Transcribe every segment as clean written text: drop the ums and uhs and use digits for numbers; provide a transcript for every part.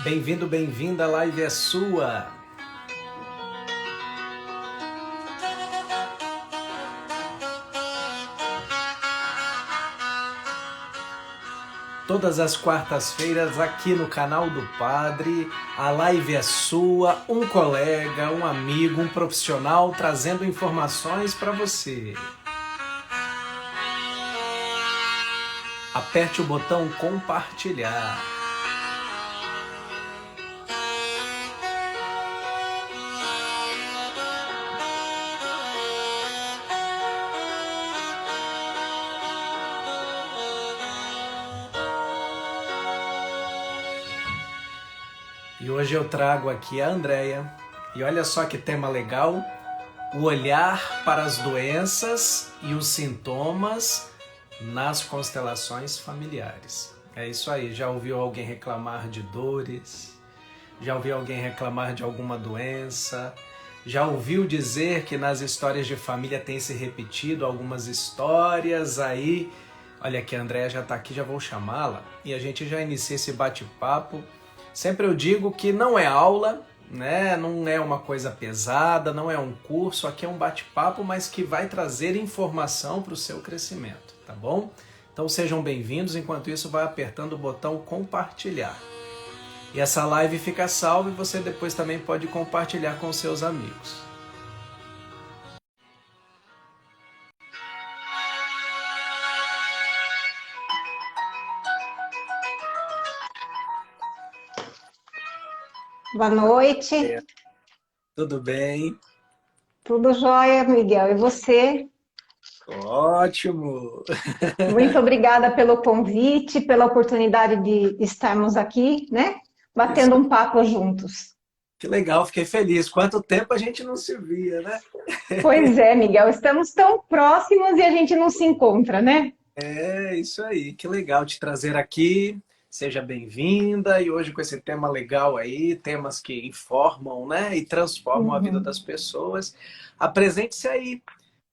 Bem-vindo, bem-vinda, a live é sua. Todas as quartas-feiras aqui no canal do Padre, a live é sua, um colega, um amigo, um profissional trazendo informações para você. Aperte o botão compartilhar. E hoje eu trago aqui a Andréia. E olha só que tema legal, o olhar para as doenças e os sintomas nas constelações familiares. É isso aí, já ouviu alguém reclamar de dores? Já ouviu alguém reclamar de alguma doença? Já ouviu dizer que nas histórias de família tem se repetido algumas histórias aí? Olha aqui, a Andréia já está aqui, já vou chamá-la e a gente já inicia esse bate-papo. Sempre eu digo que não é aula, né? Não é uma coisa pesada, não é um curso, aqui é um bate-papo, mas que vai trazer informação para o seu crescimento, tá bom? Então sejam bem-vindos, enquanto isso vai apertando o botão compartilhar. E essa live fica salva e você depois também pode compartilhar com seus amigos. Boa noite. Tudo bem? Tudo jóia, Miguel. E você? Ótimo! Muito obrigada pelo convite, pela oportunidade de estarmos aqui, né? Batendo um papo juntos. Que legal, fiquei feliz. Quanto tempo a gente não se via, né? Pois é, Miguel, estamos tão próximos e a gente não se encontra, né? É isso aí, que legal te trazer aqui. Seja bem-vinda e hoje com esse tema legal aí, temas que informam, né, e transformam a vida das pessoas. Apresente-se aí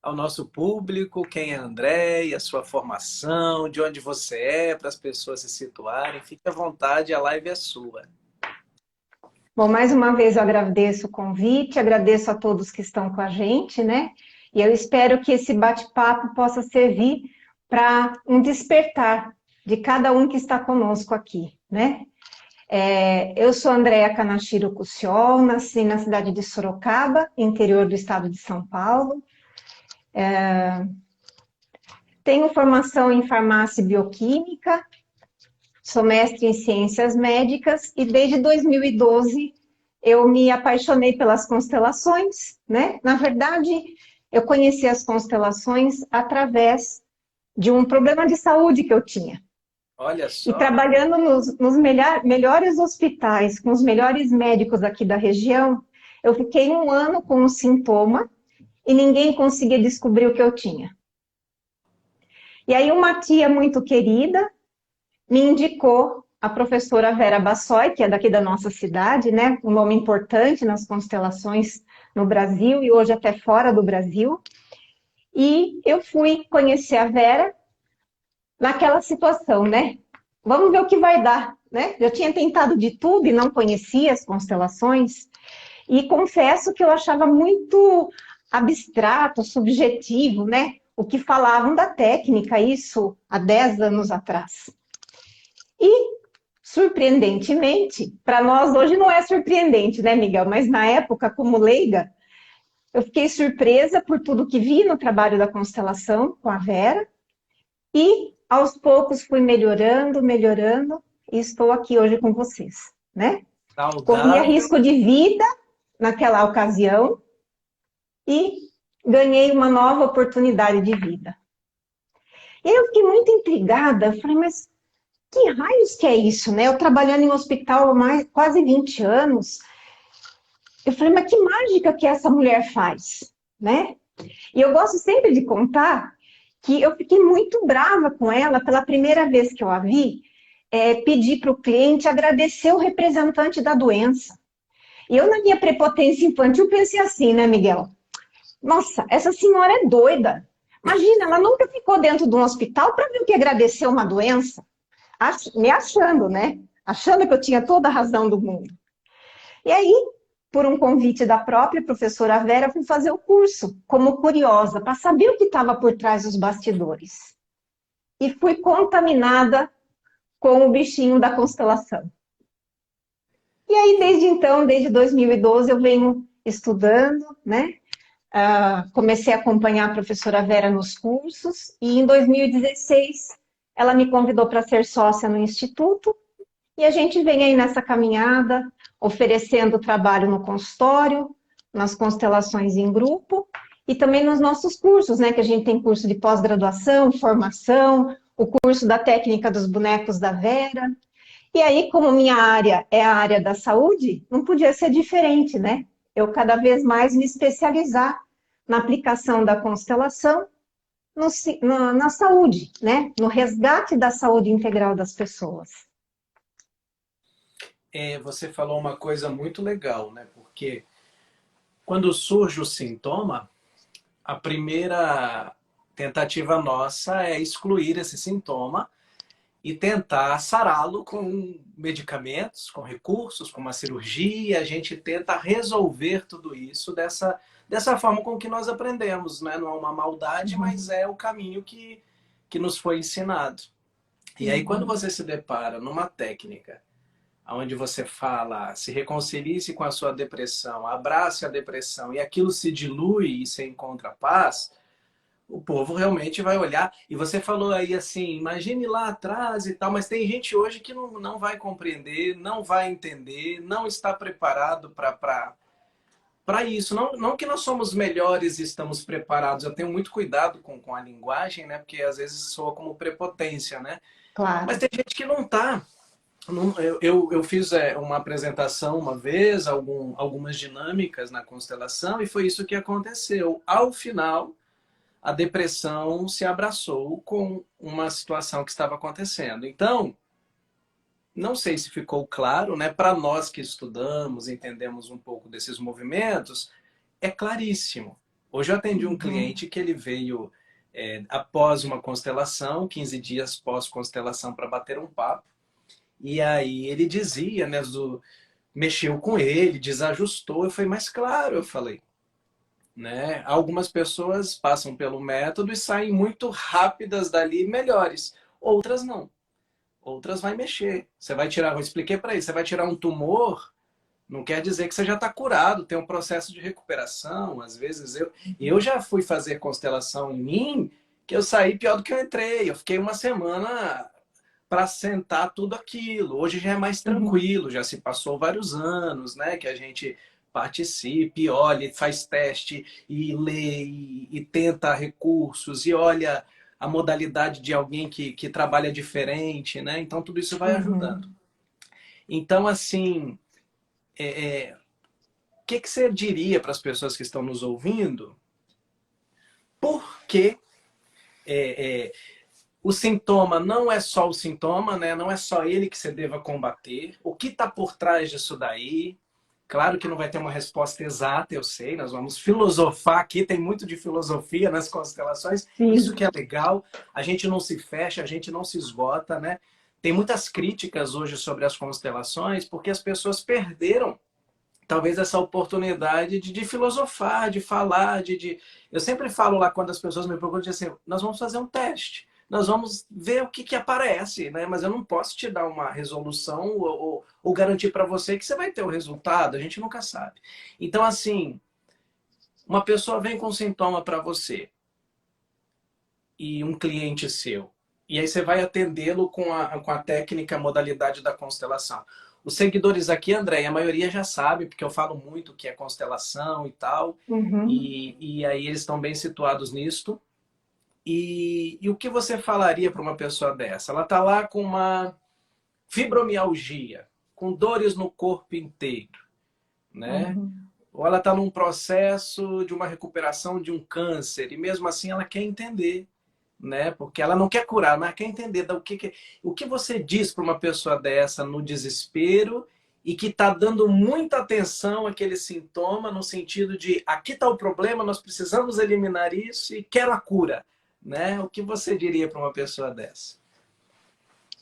ao nosso público, quem é a Andréia, a sua formação, de onde você é, para as pessoas se situarem. Fique à vontade, a live é sua. Bom, mais uma vez eu agradeço o convite, agradeço a todos que estão com a gente, né? E eu espero que esse bate-papo possa servir para um despertar de cada um que está conosco aqui, né? Eu sou Andréia Kanashiro Cussiol, nasci na cidade de Sorocaba, interior do estado de São Paulo. Tenho formação em farmácia e bioquímica, sou mestre em ciências médicas e desde 2012 eu me apaixonei pelas constelações, né? Na verdade, eu conheci as constelações através de um problema de saúde que eu tinha. Olha só. E trabalhando nos melhores hospitais, com os melhores médicos aqui da região, eu fiquei 1 ano com um sintoma e ninguém conseguia descobrir o que eu tinha. E aí uma tia muito querida me indicou a professora Vera Bassoi, que é daqui da nossa cidade, né? Um nome importante nas constelações no Brasil e hoje até fora do Brasil. E eu fui conhecer a Vera naquela situação, né? Vamos ver o que vai dar, né? Eu tinha tentado de tudo e não conhecia as constelações. E confesso que eu achava muito abstrato, subjetivo, né? O que falavam da técnica, isso há 10 anos atrás. E, surpreendentemente, para nós hoje não é surpreendente, né, Miguel? Mas na época, como leiga, eu fiquei surpresa por tudo que vi no trabalho da constelação com a Vera. E, aos poucos, fui melhorando, e estou aqui hoje com vocês, né? Corria risco de vida naquela ocasião e ganhei uma nova oportunidade de vida. E aí eu fiquei muito intrigada, falei, mas que raios que é isso, né? Eu trabalhando em um hospital há quase 20 anos, eu falei, mas que mágica que essa mulher faz, né? E eu gosto sempre de contar que eu fiquei muito brava com ela pela primeira vez que eu a vi, pedi para o cliente agradecer o representante da doença. E eu, na minha prepotência infantil, pensei assim, né, Miguel? Nossa, essa senhora é doida. Imagina, ela nunca ficou dentro de um hospital para ver o que agradecer uma doença. Me achando, né? achando que eu tinha toda a razão do mundo. E aí, por um convite da própria professora Vera, fui fazer o curso, como curiosa, para saber o que estava por trás dos bastidores. E fui contaminada com o bichinho da constelação. E aí, desde então, desde 2012, eu venho estudando, né? Comecei a acompanhar a professora Vera nos cursos, e em 2016 ela me convidou para ser sócia no Instituto, e a gente vem aí nessa caminhada, oferecendo trabalho no consultório, nas constelações em grupo, e também nos nossos cursos, né? Que a gente tem curso de pós-graduação, formação, o curso da técnica dos bonecos da Vera. E aí, como minha área é a área da saúde, não podia ser diferente, né? Eu cada vez mais me especializar na aplicação da constelação na saúde, né? No resgate da saúde integral das pessoas. Você falou uma coisa muito legal, né? Porque quando surge o sintoma, a primeira tentativa nossa é excluir esse sintoma e tentar sará-lo com medicamentos, com recursos, com uma cirurgia. A gente tenta resolver tudo isso dessa forma com que nós aprendemos, né? Não é uma maldade, mas é o caminho que nos foi ensinado. E aí, quando você se depara numa técnica onde você fala, se reconcilie-se com a sua depressão, abrace a depressão, e aquilo se dilui e você encontra paz, o povo realmente vai olhar. E você falou aí assim, imagine lá atrás e tal, mas tem gente hoje que não vai compreender, não vai entender, não está preparado para isso. Não que nós somos melhores e estamos preparados. Eu tenho muito cuidado com a linguagem, né? Porque às vezes soa como prepotência, né? Mas Claro. tem gente que não está. Eu fiz uma apresentação uma vez, algumas dinâmicas na constelação, e foi isso que aconteceu. Ao final, a depressão se abraçou com uma situação que estava acontecendo. Então, não sei se ficou claro, né? Para nós que estudamos, entendemos um pouco desses movimentos, é claríssimo. Hoje eu atendi um cliente que ele veio após uma constelação, 15 dias pós-constelação, para bater um papo. E aí ele dizia, né, mexeu com ele, desajustou. Eu falei, mas claro, eu falei, né? Algumas pessoas passam pelo método e saem muito rápidas dali, melhores. Outras não. Outras vai mexer. Você vai tirar, eu expliquei para ele, você vai tirar um tumor, não quer dizer que você já está curado, tem um processo de recuperação. Às vezes eu já fui fazer constelação em mim, que eu saí pior do que eu entrei. Eu fiquei uma semana para sentar tudo aquilo. Hoje já é mais tranquilo, já se passou vários anos, né? Que a gente participe, olha, faz teste e lê e tenta recursos e olha a modalidade de alguém que trabalha diferente, né? Então tudo isso vai ajudando. Então, assim, o que você diria para as pessoas que estão nos ouvindo? Porque o sintoma não é só o sintoma, né? Não é só ele que você deva combater. O que está por trás disso daí? Claro que não vai ter uma resposta exata, eu sei. Nós vamos filosofar aqui, tem muito de filosofia nas constelações. Sim. Isso que é legal. A gente não se fecha, a gente não se esgota, né? Tem muitas críticas hoje sobre as constelações, porque as pessoas perderam talvez essa oportunidade de filosofar, de falar, Eu sempre falo lá quando as pessoas me procuram, assim, nós vamos fazer um teste, nós vamos ver o que aparece, né? Mas eu não posso te dar uma resolução ou garantir para você que você vai ter o resultado, a gente nunca sabe. Então, assim, uma pessoa vem com um sintoma para você e um cliente seu, e aí você vai atendê-lo com a técnica, a modalidade da constelação. Os seguidores aqui, André, a maioria já sabe, porque eu falo muito que é constelação e tal. E aí eles estão bem situados nisto. E o que você falaria para uma pessoa dessa? Ela está lá com uma fibromialgia, com dores no corpo inteiro, né? Ou ela está num processo de uma recuperação de um câncer, e mesmo assim ela quer entender, né? Porque ela não quer curar, mas quer entender o que você diz para uma pessoa dessa no desespero e que está dando muita atenção àquele sintoma no sentido de aqui está o problema, nós precisamos eliminar isso e quero a cura, né? O que você diria para uma pessoa dessa?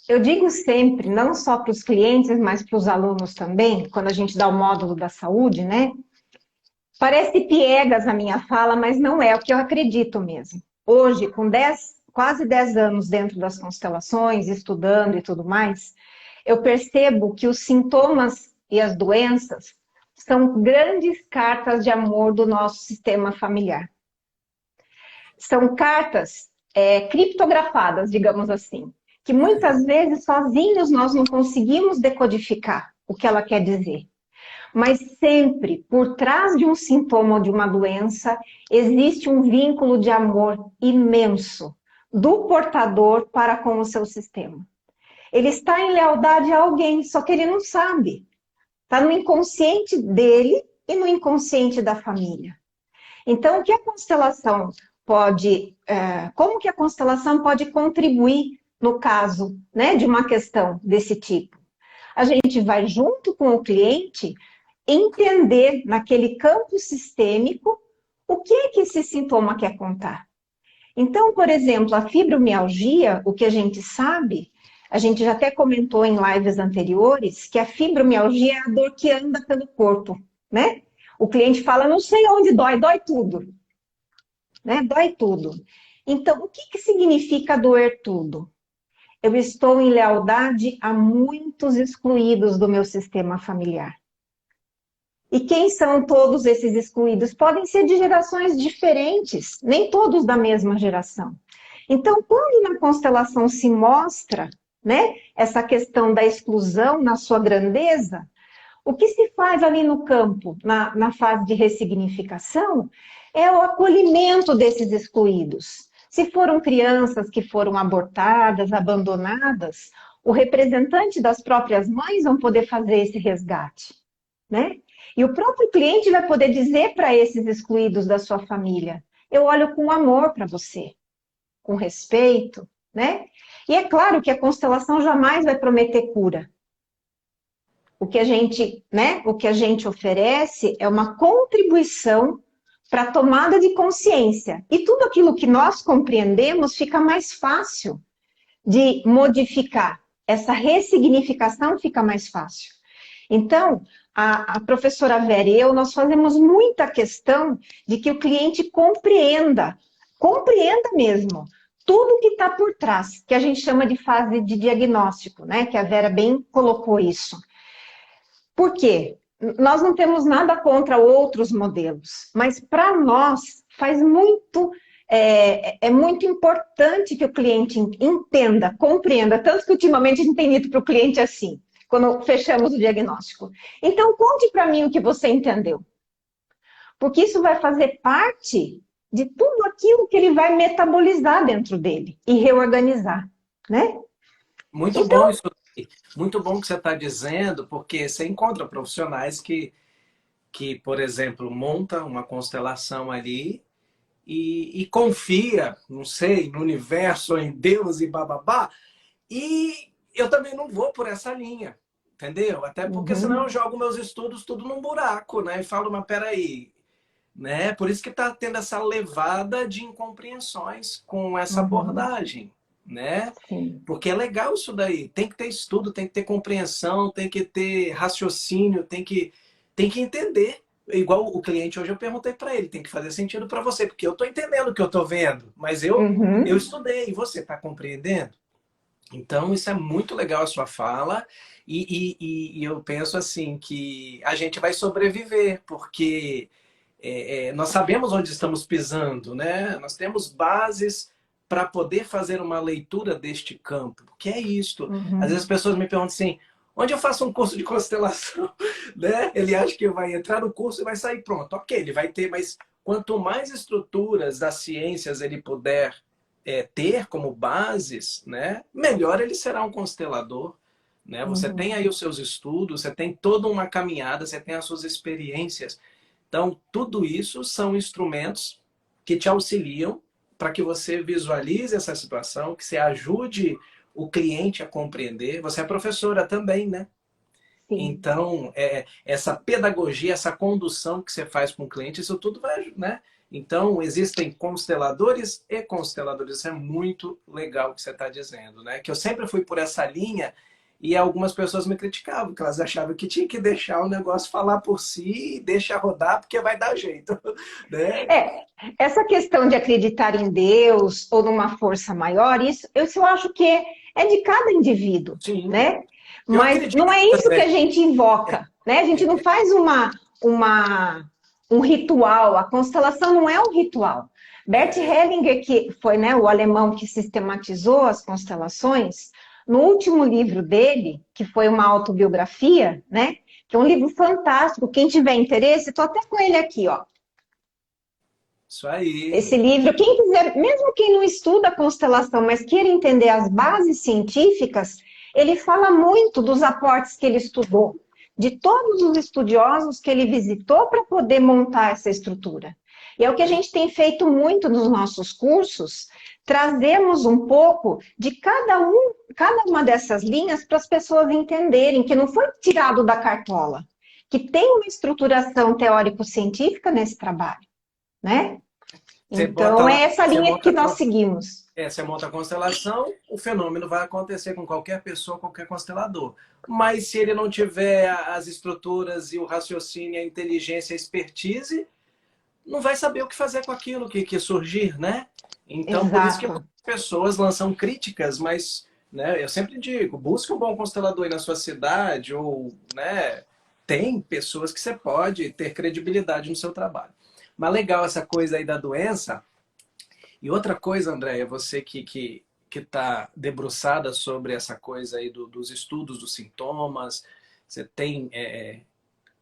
Eu digo sempre, não só para os clientes, mas para os alunos também, quando a gente dá o módulo da saúde, né? Parece piegas a minha fala, mas não é o que eu acredito mesmo. Hoje, com quase 10 anos dentro das constelações, estudando e tudo mais, eu percebo que os sintomas e as doenças são grandes cartas de amor do nosso sistema familiar. São cartas criptografadas, digamos assim, que muitas vezes sozinhos nós não conseguimos decodificar o que ela quer dizer. Mas sempre, por trás de um sintoma ou de uma doença, existe um vínculo de amor imenso do portador para com o seu sistema. Ele está em lealdade a alguém, só que ele não sabe. Está no inconsciente dele e no inconsciente da família. Então, o que a constelação como que a constelação pode contribuir no caso, né, de uma questão desse tipo? A gente vai junto com o cliente entender naquele campo sistêmico o que é que esse sintoma quer contar. Então, por exemplo, a fibromialgia, o que a gente sabe, a gente já até comentou em lives anteriores, que a fibromialgia é a dor que anda pelo corpo, né? O cliente fala, não sei onde dói, dói tudo, né? Dói tudo. Então, o que significa doer tudo? Eu estou em lealdade a muitos excluídos do meu sistema familiar. E quem são todos esses excluídos? Podem ser de gerações diferentes, nem todos da mesma geração. Então, quando na constelação se mostra, né, essa questão da exclusão na sua grandeza, o que se faz ali no campo, na fase de ressignificação, é o acolhimento desses excluídos. Se foram crianças que foram abortadas, abandonadas, o representante das próprias mães vão poder fazer esse resgate, né? E o próprio cliente vai poder dizer para esses excluídos da sua família, eu olho com amor para você, com respeito, né? E é claro que a constelação jamais vai prometer cura. O que a gente, né, o que a gente oferece é uma contribuição para a tomada de consciência. E tudo aquilo que nós compreendemos fica mais fácil de modificar. Essa ressignificação fica mais fácil. Então, a professora Vera e eu, nós fazemos muita questão de que o cliente compreenda mesmo, tudo que está por trás, que a gente chama de fase de diagnóstico, né? Que a Vera bem colocou isso. Por quê? Nós não temos nada contra outros modelos, mas para nós faz muito, é muito importante que o cliente entenda, compreenda, tanto que ultimamente a gente tem dito para o cliente assim, quando fechamos o diagnóstico. Então, conte para mim o que você entendeu. Porque isso vai fazer parte de tudo aquilo que ele vai metabolizar dentro dele e reorganizar, né? Muito bom Então, isso. Muito bom que você está dizendo, porque você encontra profissionais que, por exemplo, monta uma constelação ali e confia, não sei, no universo, em Deus e bababá. E eu também não vou por essa linha, entendeu? Até porque senão eu jogo meus estudos tudo num buraco, né? E falo, mas peraí, né? Por isso que está tendo essa levada de incompreensões com essa abordagem, né? sim. Porque é legal isso daí. Tem que ter estudo, tem que ter compreensão, tem que ter raciocínio, tem que entender. Igual o cliente hoje eu perguntei para ele, tem que fazer sentido para você, porque eu estou entendendo o que eu estou vendo, mas eu estudei e você está compreendendo? Então, isso é muito legal a sua fala e eu penso assim que a gente vai sobreviver, porque nós sabemos onde estamos pisando, né? Nós temos bases para poder fazer uma leitura deste campo. O que é isto? Às vezes as pessoas me perguntam assim, onde eu faço um curso de constelação? Né? Ele acha que vai entrar no curso e vai sair pronto. Ok, ele vai ter, mas quanto mais estruturas das ciências ele puder ter como bases, né, melhor ele será um constelador. Né? Você tem aí os seus estudos, você tem toda uma caminhada, você tem as suas experiências. Então, tudo isso são instrumentos que te auxiliam para que você visualize essa situação, que você ajude o cliente a compreender. Você é professora também, né? Sim. Então, essa pedagogia, essa condução que você faz com o cliente, isso tudo vai, né? Então, existem consteladores e consteladores. Isso é muito legal que você está dizendo, né? Que eu sempre fui por essa linha e algumas pessoas me criticavam, que elas achavam que tinha que deixar o negócio falar por si e deixar rodar porque vai dar jeito, né? Essa questão de acreditar em Deus ou numa força maior, isso eu acho que é de cada indivíduo, Sim, né? eu Mas não acredito é isso que também. a gente invoca, né? A gente não faz um ritual, a constelação não é um ritual. Bert Hellinger, que foi, né, o alemão que sistematizou as constelações, no último livro dele, que foi uma autobiografia, né? Que é um livro fantástico. Quem tiver interesse, estou até com ele aqui, ó. Isso aí. Esse livro, quem quiser, mesmo quem não estuda a constelação, mas queira entender as bases científicas, ele fala muito dos aportes que ele estudou, de todos os estudiosos que ele visitou para poder montar essa estrutura. E é o que a gente tem feito muito nos nossos cursos, trazemos um pouco de cada uma dessas linhas para as pessoas entenderem que não foi tirado da cartola, que tem uma estruturação teórico-científica nesse trabalho, né? Você bota Então, lá, é essa você linha monta, que nós seguimos. você monta a constelação, o fenômeno vai acontecer com qualquer pessoa, qualquer constelador. Mas se ele não tiver as estruturas e o raciocínio, a inteligência, a expertise, não vai saber o que fazer com aquilo que surgir, né? Então, por isso que Exato. muitas pessoas lançam críticas, mas, né, eu sempre digo, busque um bom constelador aí na sua cidade, ou, né, tem pessoas que você pode ter credibilidade no seu trabalho. Mas legal essa coisa aí da doença. E outra coisa, Andréia, você que está debruçada sobre essa coisa aí dos estudos dos sintomas, você tem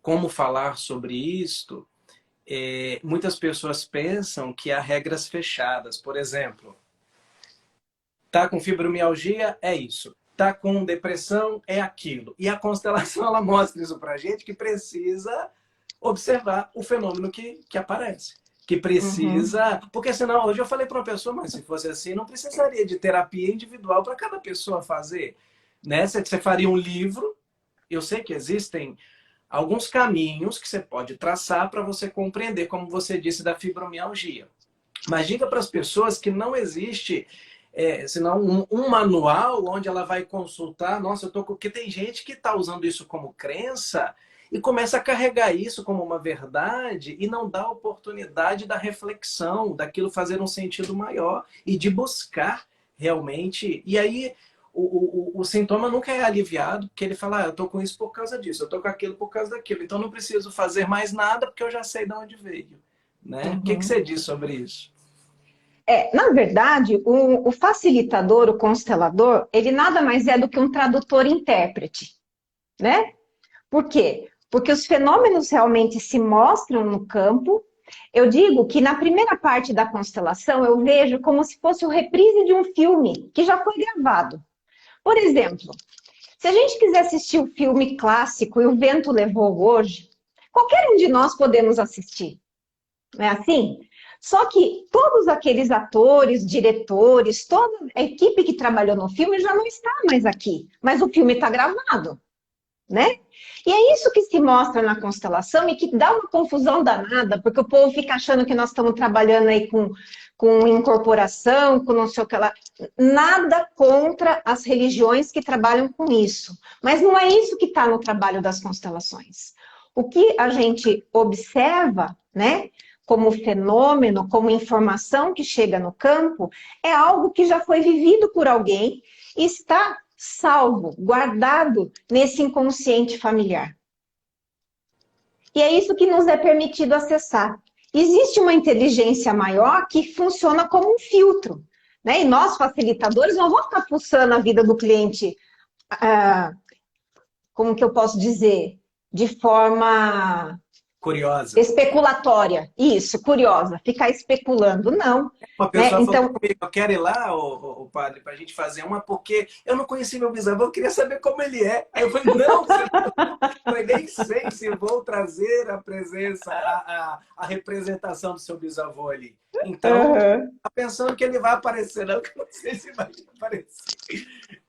como falar sobre isto? Muitas pessoas pensam que há regras fechadas. Por exemplo, tá com fibromialgia, é isso. Tá com depressão, é aquilo. E a constelação, ela mostra isso pra gente, que precisa observar o fenômeno que aparece. Que Uhum. precisa... Porque senão, hoje eu falei para uma pessoa, mas se fosse assim, não precisaria de terapia individual para cada pessoa fazer. Né? Você faria um livro, eu sei que existem alguns caminhos que você pode traçar para você compreender, como você disse, da fibromialgia. Mas diga para as pessoas que não existe senão um manual onde ela vai consultar. Nossa, eu tô porque tem gente que está usando isso como crença e começa a carregar isso como uma verdade e não dá oportunidade da reflexão, daquilo fazer um sentido maior e de buscar realmente. E aí o sintoma nunca é aliviado, porque ele fala, eu tô com isso por causa disso, eu tô com aquilo por causa daquilo, então não preciso fazer mais nada porque eu já sei de onde veio. Né? O que Uhum. você diz sobre isso? Na verdade, o facilitador, o constelador, ele nada mais é do que um tradutor-intérprete, né? Por quê? Porque os fenômenos realmente se mostram no campo. Eu digo que na primeira parte da constelação eu vejo como se fosse o reprise de um filme que já foi gravado. Por exemplo, se a gente quiser assistir o filme clássico e o vento levou hoje, qualquer um de nós podemos assistir, não é assim? Só que todos aqueles atores, diretores, toda a equipe que trabalhou no filme já não está mais aqui, mas o filme está gravado, né? E é isso que se mostra na constelação e que dá uma confusão danada, porque o povo fica achando que nós estamos trabalhando aí com incorporação, com não sei o que lá. Nada contra as religiões que trabalham com isso, mas não é isso que está no trabalho das constelações. O que a gente observa, né, como fenômeno, como informação que chega no campo, é algo que já foi vivido por alguém e está salvo, guardado nesse inconsciente familiar. E é isso que nos é permitido acessar. Existe uma inteligência maior que funciona como um filtro, né? E nós, facilitadores, não vamos ficar fuçando a vida do cliente, como que eu posso dizer, de forma Curiosa. especulatória. Isso, curiosa, ficar especulando, não. Uma Né? pessoa falou Então, comigo, eu quero ir lá, o padre, para a gente fazer uma, porque eu não conheci meu bisavô, eu queria saber como ele é. Aí eu falei, não, você não, eu nem sei se eu vou trazer a presença, a representação do seu bisavô ali. Então, tá pensando que ele vai aparecer, não, que eu não sei se vai aparecer.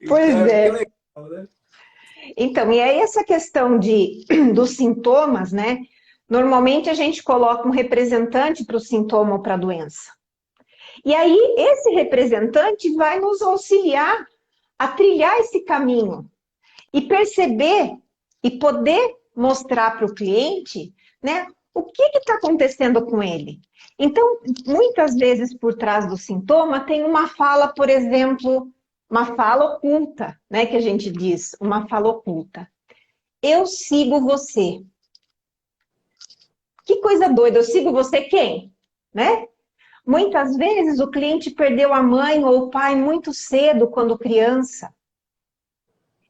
pois Então, que é. legal, né? Então, e aí essa questão dos sintomas, né? Normalmente a gente coloca um representante para o sintoma ou para a doença. E aí esse representante vai nos auxiliar a trilhar esse caminho e perceber e poder mostrar para o cliente, né, o que está acontecendo com ele. Então, muitas vezes por trás do sintoma tem uma fala, por exemplo, uma fala oculta, né, que a gente diz, uma fala oculta. Eu sigo você. Que coisa doida, eu sigo você quem? Né? Muitas vezes o cliente perdeu a mãe ou o pai muito cedo quando criança.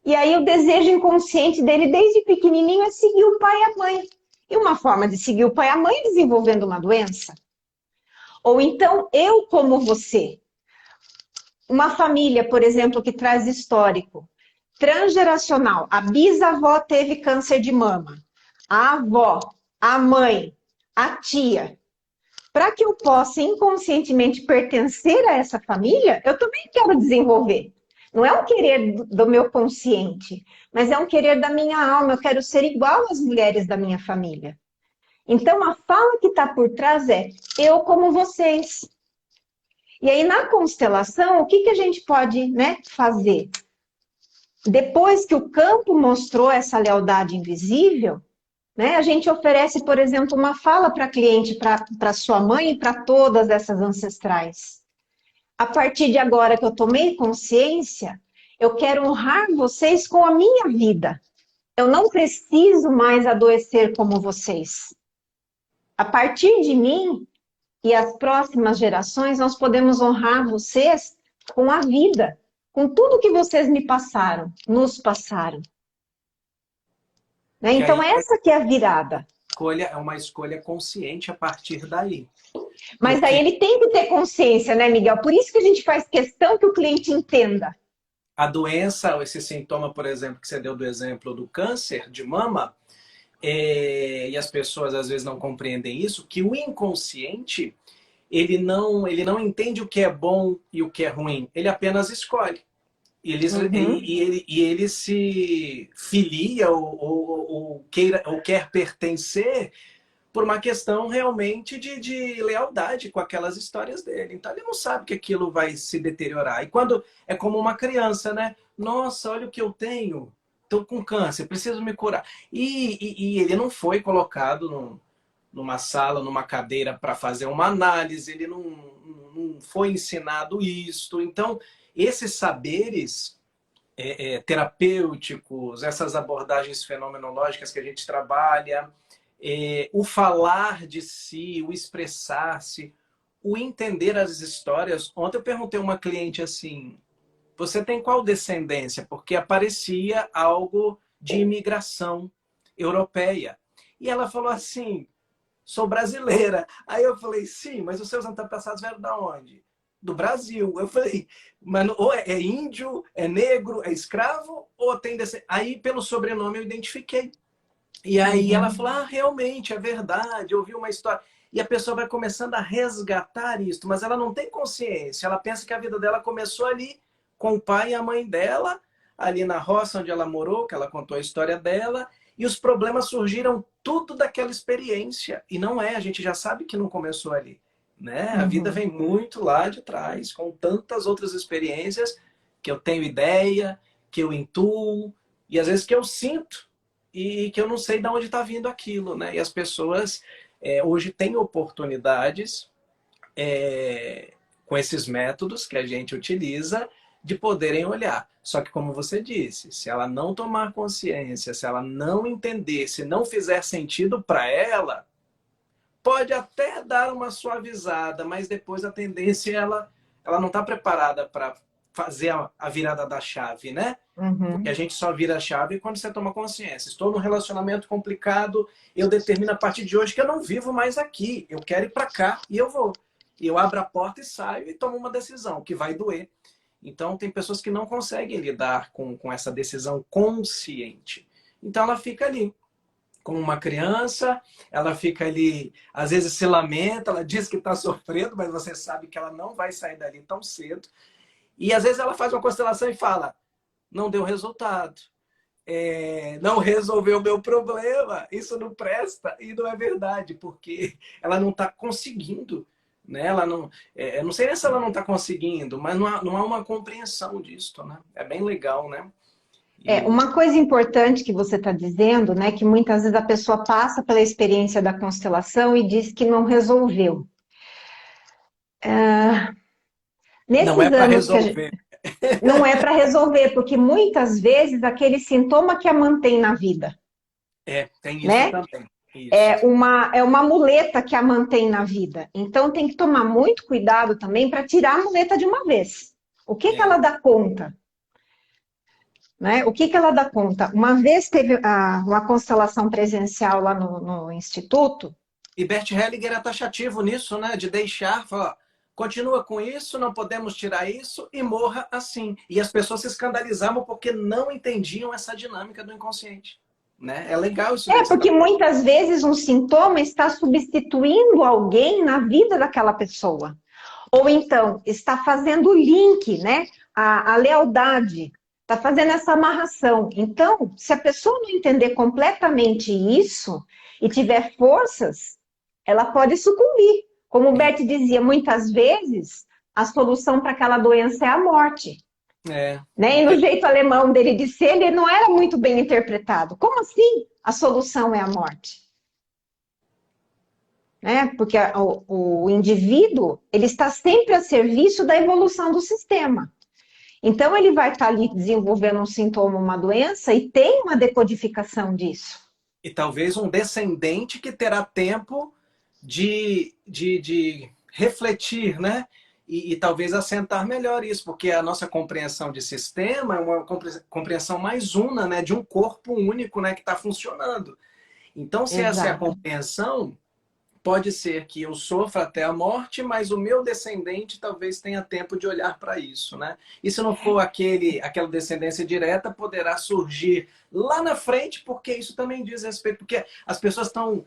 E aí o desejo inconsciente dele desde pequenininho é seguir o pai e a mãe. E uma forma de seguir o pai e a mãe é desenvolvendo uma doença. Ou então, eu como você. Uma família, por exemplo, que traz histórico. Transgeracional. A bisavó teve câncer de mama. A avó, a mãe, a tia. Para que eu possa inconscientemente pertencer a essa família, eu também quero desenvolver. Não é um querer do meu consciente, mas é um querer da minha alma. Eu quero ser igual às mulheres da minha família. Então, a fala que está por trás é eu como vocês. E aí, na constelação, o que a gente pode, né, fazer? Depois que o campo mostrou essa lealdade invisível, né, a gente oferece, por exemplo, uma fala para a cliente, para sua mãe e para todas essas ancestrais. A partir de agora que eu tomei consciência, eu quero honrar vocês com a minha vida. Eu não preciso mais adoecer como vocês. A partir de mim e as próximas gerações, nós podemos honrar vocês com a vida, com tudo que vocês me passaram, nos passaram. Né? Então, essa que é a virada. É uma escolha consciente a partir daí. Mas aí ele tem que ter consciência, né, Miguel? Por isso que a gente faz questão que o cliente entenda. A doença, esse sintoma, por exemplo, que você deu do exemplo do câncer de mama, e as pessoas às vezes não compreendem isso, que o inconsciente, ele não entende o que é bom e o que é ruim, ele apenas escolhe. E ele se filia ou quer pertencer por uma questão realmente de lealdade com aquelas histórias dele. Então ele não sabe que aquilo vai se deteriorar. E quando é como uma criança, né? Nossa, olha o que eu tenho. Estou com câncer, preciso me curar. E ele não foi colocado numa sala, numa cadeira para fazer uma análise, ele não foi ensinado isso. Então, esses saberes terapêuticos, essas abordagens fenomenológicas que a gente trabalha, o falar de si, o expressar-se, o entender as histórias. Ontem eu perguntei a uma cliente assim, você tem qual descendência? Porque aparecia algo de imigração europeia. E ela falou assim, sou brasileira. Aí eu falei, sim, mas os seus antepassados vieram da onde? Do Brasil. Eu falei, mas ou é índio, é negro, é escravo, ou tem descendência? Aí pelo sobrenome eu identifiquei. E aí ela falou, ah, realmente, é verdade, eu ouvi uma história. E a pessoa vai começando a resgatar isso, mas ela não tem consciência. Ela pensa que a vida dela começou ali com o pai e a mãe dela, ali na roça onde ela morou, que ela contou a história dela, e os problemas surgiram tudo daquela experiência. E não é, a gente já sabe que não começou ali. Né? A vida vem muito lá de trás, com tantas outras experiências que eu tenho ideia, que eu intuo, e às vezes que eu sinto, e que eu não sei de onde está vindo aquilo, né? E as pessoas hoje têm oportunidades com esses métodos que a gente utiliza de poderem olhar. Só que, como você disse, se ela não tomar consciência, se ela não entender, se não fizer sentido para ela, pode até dar uma suavizada, mas depois a tendência ela não está preparada para fazer a virada da chave, né? Porque a gente só vira a chave quando você toma consciência. Estou num relacionamento complicado, eu determino a partir de hoje que eu não vivo mais aqui. Eu quero ir para cá e eu vou. E eu abro a porta e saio e tomo uma decisão que vai doer. Então, tem pessoas que não conseguem lidar com essa decisão consciente. Então, ela fica ali. Como uma criança, ela fica ali, às vezes se lamenta, ela diz que está sofrendo, mas você sabe que ela não vai sair dali tão cedo. E às vezes ela faz uma constelação e fala, não deu resultado. não resolveu o meu problema, isso não presta, e não é verdade, porque ela não está conseguindo, né? Ela não, eu não sei nem se ela não está conseguindo, mas não há uma compreensão disso, né? É bem legal, né? E Uma coisa importante que você está dizendo, né, que muitas vezes a pessoa passa pela experiência da constelação e diz que não resolveu. não é Nesses para anos que resolver. não é para resolver, porque muitas vezes aquele sintoma que a mantém na vida, Tem isso né? também. Isso. É uma muleta que a mantém na vida. Então tem que tomar muito cuidado também para tirar a muleta de uma vez. O que que É. ela dá conta? Né? O que que ela dá conta? Uma vez teve uma constelação presencial lá no Instituto. E Bert Hellinger é taxativo nisso, né? De deixar, falar, continua com isso, não podemos tirar isso e morra assim. E as pessoas se escandalizavam porque não entendiam essa dinâmica do inconsciente. Né? É legal isso daí que você está Porque falando. muitas vezes um sintoma está substituindo alguém na vida daquela pessoa. Ou então está fazendo o link, né? A lealdade, está fazendo essa amarração. Então, se a pessoa não entender completamente isso e tiver forças, ela pode sucumbir. Como o Bert dizia, muitas vezes a solução para aquela doença é a morte. É, Né? E no jeito alemão dele de ser, ele não era muito bem interpretado. Como assim a solução é a morte? Né? Porque o indivíduo ele está sempre a serviço da evolução do sistema. Então, ele vai estar ali desenvolvendo um sintoma, uma doença, e tem uma decodificação disso. e talvez um descendente que terá tempo de refletir, né? E talvez assentar melhor isso, porque a nossa compreensão de sistema é uma compreensão mais una, né? De um corpo único, né? Que está funcionando. Então, se essa é a Exato. compreensão, pode ser que eu sofra até a morte, mas o meu descendente talvez tenha tempo de olhar para isso, né? E se não for aquela descendência direta, poderá surgir lá na frente, porque isso também diz respeito, porque as pessoas estão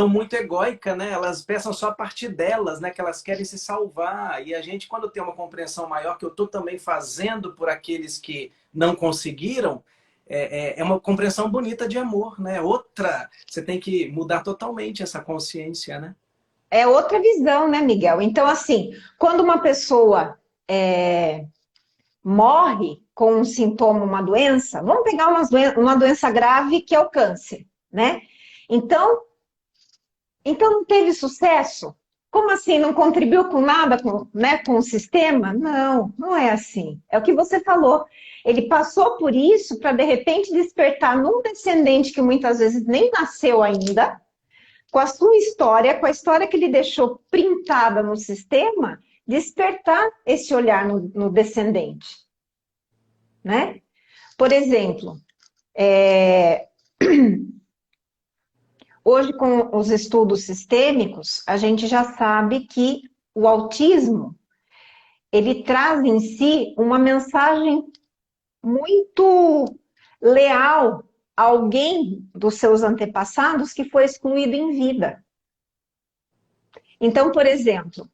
muito egóicas, né? Elas pensam só a partir delas, né? Que elas querem se salvar. E a gente, quando tem uma compreensão maior, que eu estou também fazendo por aqueles que não conseguiram, é uma compreensão bonita de amor, né? Outra, você tem que mudar totalmente essa consciência, né? É outra visão, né, Miguel? Então, assim, quando uma pessoa morre com um sintoma, uma doença, vamos pegar uma doença grave que é o câncer, né? Então, não teve sucesso? Como assim? Não contribuiu com nada né, com o sistema? Não, não é assim. É o que você falou. Ele passou por isso para, de repente, despertar num descendente que muitas vezes nem nasceu ainda, com a sua história, com a história que ele deixou printada no sistema, despertar esse olhar no descendente. Né? Por exemplo, hoje, com os estudos sistêmicos, a gente já sabe que o autismo ele traz em si uma mensagem muito leal a alguém dos seus antepassados que foi excluído em vida. Então, por exemplo,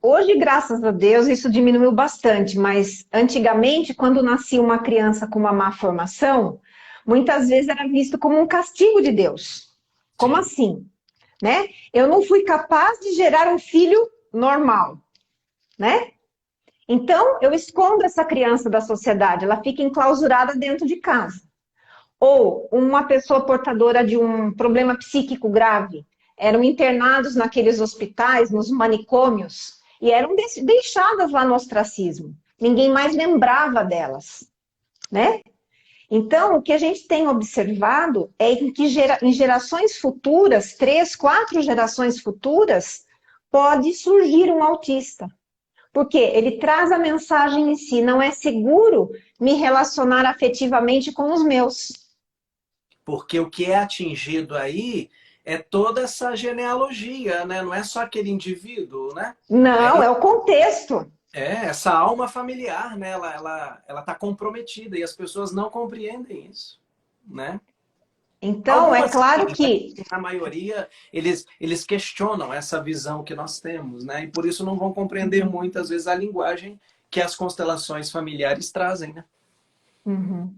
hoje, graças a Deus, isso diminuiu bastante, mas antigamente, quando nascia uma criança com uma má formação, muitas vezes era visto como um castigo de Deus. Como Sim. assim? Né? Eu não fui capaz de gerar um filho normal, né? Então, eu escondo essa criança da sociedade, ela fica enclausurada dentro de casa. Ou uma pessoa portadora de um problema psíquico grave, eram internados naqueles hospitais, nos manicômios, e eram deixadas lá no ostracismo. Ninguém mais lembrava delas, né? Então, o que a gente tem observado é que em gerações futuras, 3, 4 gerações futuras, pode surgir um autista. Porque ele traz a mensagem em si, não é seguro me relacionar afetivamente com os meus. Porque o que é atingido aí é toda essa genealogia, né? Não é só aquele indivíduo, né? Não, é o contexto. Essa alma familiar, né? Ela tá comprometida e as pessoas não compreendem isso, né? Então, é Algumas, sim, claro mas que a maioria, eles questionam essa visão que nós temos, né? E por isso não vão compreender muitas vezes a linguagem que as constelações familiares trazem, né? Uhum.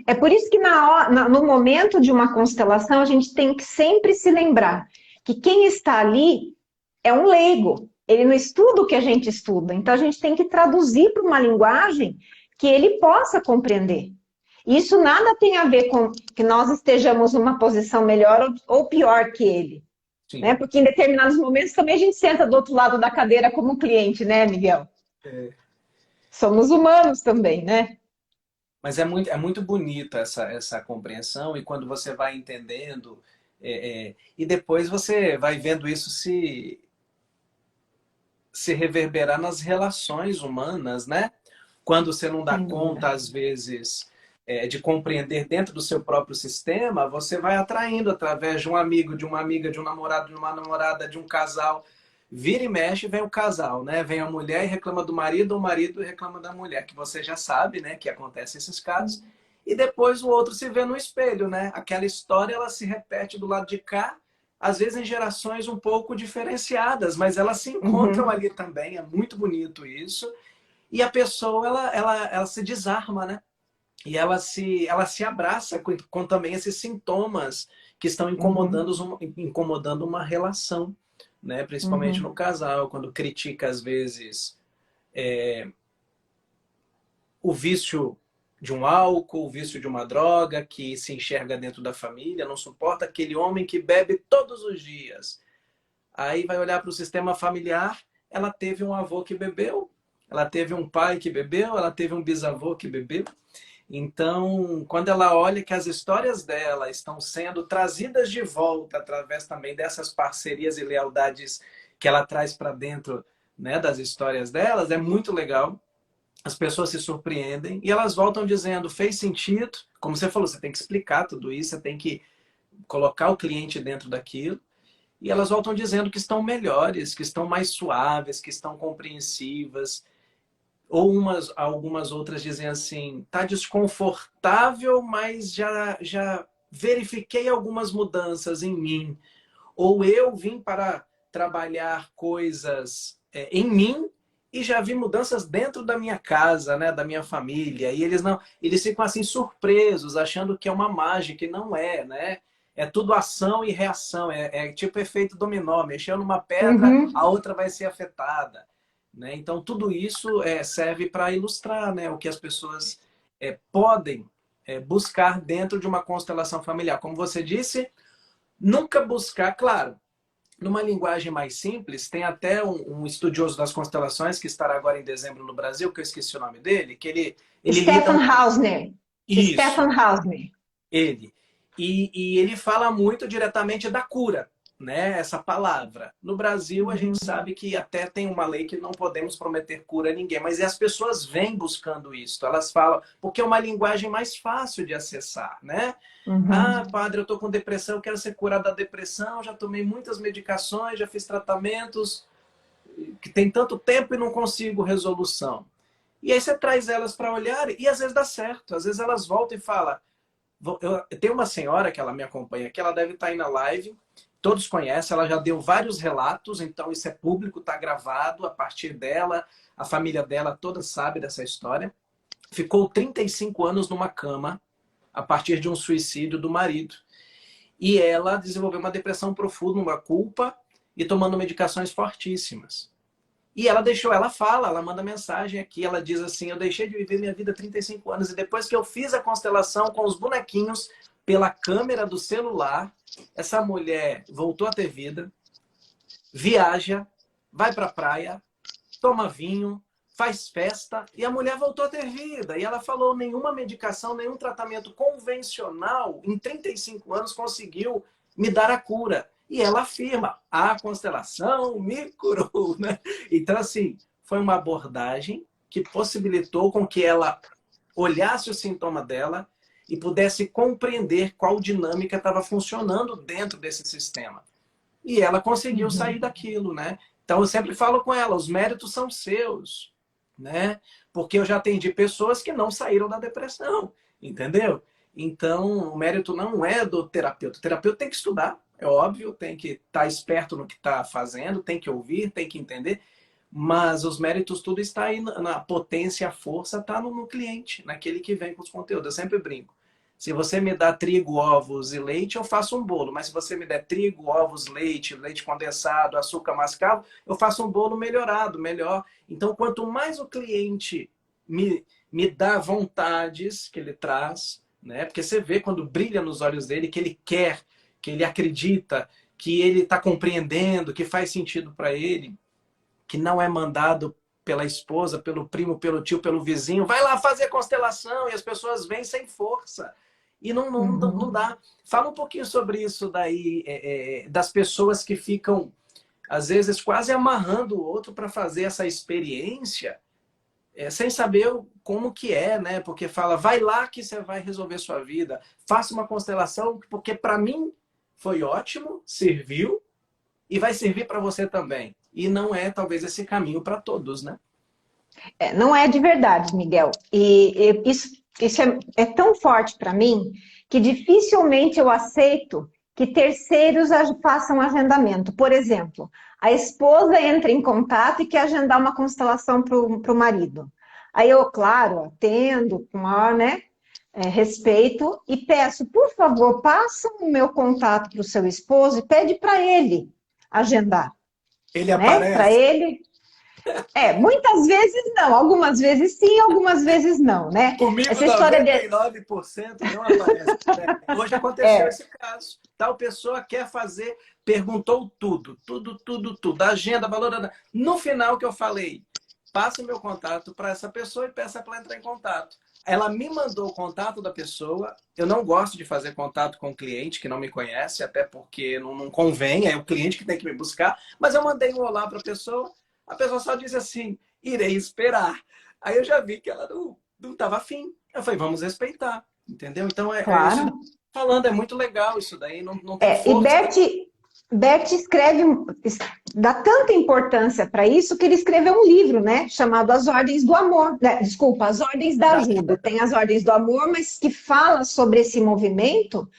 É por isso que no momento de uma constelação, a gente tem que sempre se lembrar que quem está ali é um leigo. Ele não estuda o que a gente estuda. Então, a gente tem que traduzir para uma linguagem que ele possa compreender. Isso nada tem a ver com que nós estejamos numa posição melhor ou pior que ele, né? Sim. Porque em determinados momentos também a gente senta do outro lado da cadeira como cliente, né, Miguel? É, Somos humanos também, né? mas é muito bonita essa compreensão, e quando você vai entendendo, e depois você vai vendo isso se reverberar nas relações humanas, né? Quando você não dá Sem dúvida. conta, às vezes, de compreender dentro do seu próprio sistema, você vai atraindo através de um amigo, de uma amiga, de um namorado, de uma namorada, de um casal. Vira e mexe, vem o casal, né? Vem a mulher e reclama do marido, o marido reclama da mulher, que você já sabe, né? Que acontece esses casos. E depois o outro se vê no espelho, né? Aquela história, ela se repete do lado de cá, às vezes em gerações um pouco diferenciadas, mas elas se encontram Uhum, ali também. É muito bonito isso. E a pessoa, ela se desarma, né? E ela se abraça com também esses sintomas que estão uhum, incomodando uma relação, né? Principalmente no uhum, casal, quando critica, às vezes, o vício de um álcool, o vício de uma droga, que se enxerga dentro da família, não suporta aquele homem que bebe todos os dias. Aí vai olhar para o sistema familiar, ela teve um avô que bebeu, ela teve um pai que bebeu, ela teve um bisavô que bebeu. Então, quando ela olha que as histórias dela estão sendo trazidas de volta através também dessas parcerias e lealdades que ela traz para dentro, né, das histórias delas, é muito legal. As pessoas se surpreendem e elas voltam dizendo, fez sentido. Como você falou, você tem que explicar tudo isso, você tem que colocar o cliente dentro daquilo. E elas voltam dizendo que estão melhores, que estão mais suaves, que estão compreensivas. Ou algumas outras dizem assim, tá desconfortável, mas já verifiquei algumas mudanças em mim. Ou eu vim para trabalhar coisas em mim e já vi mudanças dentro da minha casa, né, da minha família. E eles ficam assim surpresos, achando que é uma mágica, e não é, né? É tudo ação e reação, é tipo efeito dominó. Mexeu numa pedra, a uhum, outra vai ser afetada, né? Então tudo isso serve para ilustrar, né, o que as pessoas podem buscar dentro de uma constelação familiar. Como você disse, nunca buscar, claro, numa linguagem mais simples, tem até um estudioso das constelações que estará agora em dezembro no Brasil, que eu esqueci o nome dele, que ele lida Stefan Hausner. isso, Stefan Hausner. ele. E ele fala muito diretamente da cura, né? Essa palavra. No Brasil, a gente Uhum, sabe que até tem uma lei que não podemos prometer cura a ninguém, mas as pessoas vêm buscando isso. Elas falam, porque é uma linguagem mais fácil de acessar, né? uhum, Ah, padre, eu tô com depressão, eu quero ser curado da depressão, já tomei muitas medicações, já fiz tratamentos que tem tanto tempo e não consigo resolução. E aí você traz elas para olhar e às vezes dá certo. Às vezes elas voltam e falam, eu tenho uma senhora que ela me acompanha aqui, ela deve estar aí na live, todos conhecem, ela já deu vários relatos, então isso é público, está gravado a partir dela, a família dela toda sabe dessa história. Ficou 35 anos numa cama a partir de um suicídio do marido. E ela desenvolveu uma depressão profunda, uma culpa e tomando medicações fortíssimas. E ela deixou, ela fala, ela manda mensagem aqui, ela diz assim: eu deixei de viver minha vida há 35 anos e depois que eu fiz a constelação com os bonequinhos pela câmera do celular, essa mulher voltou a ter vida, viaja, vai para a praia, toma vinho, faz festa e a mulher voltou a ter vida. E ela falou: nenhuma medicação, nenhum tratamento convencional em 35 anos conseguiu me dar a cura. E ela afirma: a constelação me curou, né? Então, assim, foi uma abordagem que possibilitou com que ela olhasse o sintoma dela e pudesse compreender qual dinâmica estava funcionando dentro desse sistema. E ela conseguiu sair uhum, daquilo, né? Então eu sempre falo com ela, os méritos são seus, né? Porque eu já atendi pessoas que não saíram da depressão, entendeu? Então o mérito não é do terapeuta. O terapeuta tem que estudar, é óbvio, tem que estar esperto no que está fazendo, tem que ouvir, tem que entender, Mas os méritos, tudo está aí na potência, a força está no cliente, naquele que vem com os conteúdos. Eu sempre brinco. Se você me dá trigo, ovos e leite, eu faço um bolo. Mas se você me der trigo, ovos, leite, leite condensado, açúcar mascavo, eu faço um bolo melhorado, melhor. Então, quanto mais o cliente me dá vontades que ele traz, né? Porque você vê quando brilha nos olhos dele que ele quer, que ele acredita, que ele está compreendendo, que faz sentido para ele, que não é mandado pela esposa, pelo primo, pelo tio, pelo vizinho. Vai lá fazer constelação e as pessoas vêm sem força. E não dá. Fala um pouquinho sobre isso daí, das pessoas que ficam, às vezes, quase amarrando o outro para fazer essa experiência, sem saber como que é, né? Porque fala, vai lá que você vai resolver sua vida. Faça uma constelação, porque para mim foi ótimo, serviu, e vai servir para você também. E não é, talvez, esse caminho para todos, né? Não é de verdade, Miguel. E isso é tão forte para mim que dificilmente eu aceito que terceiros façam agendamento. Por exemplo, a esposa entra em contato e quer agendar uma constelação para o marido. Aí eu, claro, atendo com maior, né, respeito e peço, por favor, passa o meu contato para o seu esposo e pede para ele agendar. Ele né? Para aparece? ele. Muitas vezes não, algumas vezes sim, algumas vezes não, né? Comigo, Essa história de 99% não aparece. Hoje aconteceu esse caso. Tal pessoa quer fazer, perguntou tudo. Agenda, valor. No final que eu falei, passe o meu contato para essa pessoa e peça para ela entrar em contato. Ela me mandou o contato da pessoa. Eu não gosto de fazer contato com o cliente que não me conhece, até porque não convém, é o cliente que tem que me buscar. Mas eu mandei um olá para a pessoa só disse assim, irei esperar. Aí eu já vi que ela não estava afim. Eu falei, vamos respeitar, entendeu? Então, Claro. isso falando, é muito legal isso daí, não tem força. E Bert escreve, dá tanta importância para isso que ele escreveu um livro, né? Chamado As Ordens do Amor. Desculpa, As Ordens da Ajuda. Tem as Ordens do Amor, mas que fala sobre esse movimento.